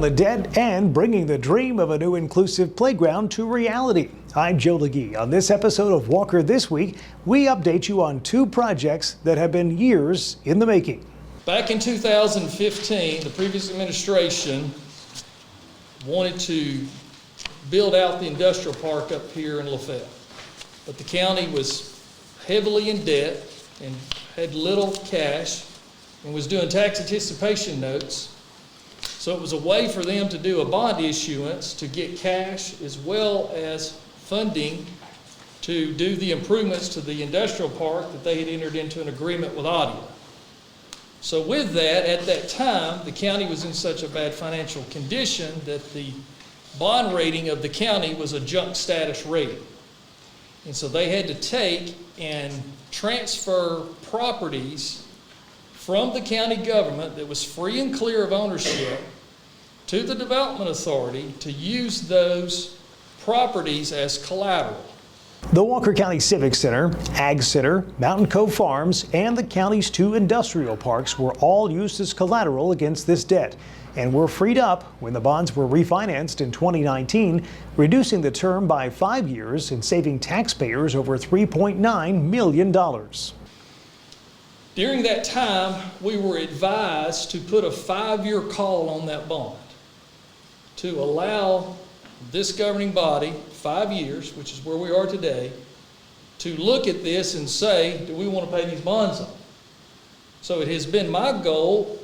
the debt and bringing the dream of a new inclusive playground to reality. I'm Joe Legee. On this episode of Walker This Week, we update you on two projects that have been years in the making. Back in 2015, the previous administration wanted to build out the industrial park up here in Lafayette. But the county was heavily in debt and had little cash and was doing tax anticipation notes. So it was a way for them to do a bond issuance to get cash as well as funding to do the improvements to the industrial park that they had entered into an agreement with ADIA. So with that, at that time, the county was in such a bad financial condition that the bond rating of the county was a junk status rating. And so they had to take and transfer properties from the county government that was free and clear of ownership to the Development Authority to use those properties as collateral. The Walker County Civic Center, Ag Center, Mountain Cove Farms, and the county's two industrial parks were all used as collateral against this debt and were freed up when the bonds were refinanced in 2019, reducing the term by 5 years and saving taxpayers over $3.9 million. During that time, we were advised to put a 5-year call on that bond to allow this governing body 5 years, which is where we are today, to look at this and say, do we want to pay these bonds off? So it has been my goal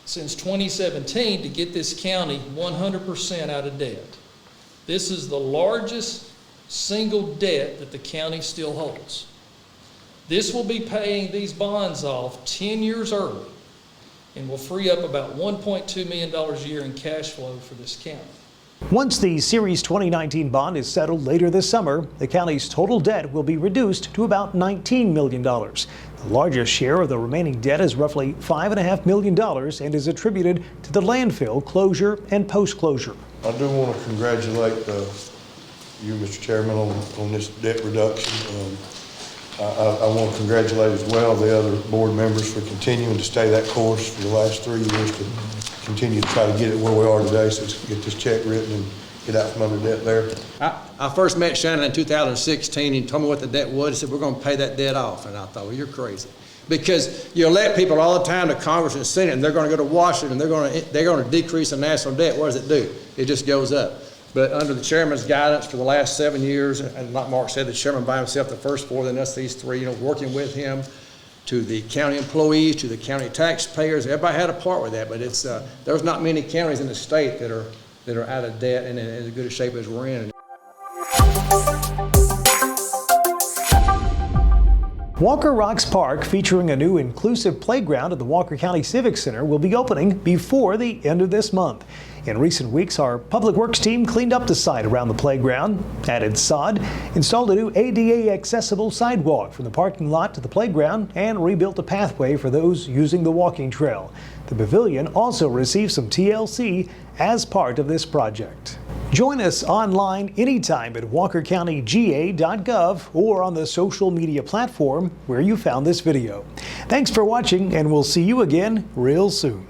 since 2017 to get this county 100% out of debt. This is the largest single debt that the county still holds. This will be paying these bonds off 10 years early and will free up about $1.2 million a year in cash flow for this county. Once the Series 2019 bond is settled later this summer, the county's total debt will be reduced to about $19 million. The largest share of the remaining debt is roughly $5.5 million and is attributed to the landfill closure and post-closure. I do want to congratulate you, Mr. Chairman, on this debt reduction. I want to congratulate as well the other board members for continuing to stay that course for the last 3 years to continue to try to get it where we are today, so let's get this check written and get out from under debt there. I first met Shannon in 2016. He told me what the debt was. He said, we're going to pay that debt off. And I thought, well, you're crazy. Because you elect people all the time to Congress and Senate, and they're going to go to Washington, they're going to decrease the national debt. What does it do? It just goes up. But under the chairman's guidance for the last 7 years, and like Mark said, the chairman by himself, the first 4, then us, these 3, working with him, to the county employees, to the county taxpayers, everybody had a part with that. But it's there's not many counties in the state that are out of debt and in as good a shape as we're in. Walker Rocks Park, featuring a new inclusive playground at the Walker County Civic Center, will be opening before the end of this month. In recent weeks, our Public Works team cleaned up the site around the playground, added sod, installed a new ADA accessible sidewalk from the parking lot to the playground, and rebuilt a pathway for those using the walking trail. The pavilion also received some TLC as part of this project. Join us online anytime at walkercountyga.gov or on the social media platform where you found this video. Thanks for watching, and we'll see you again real soon.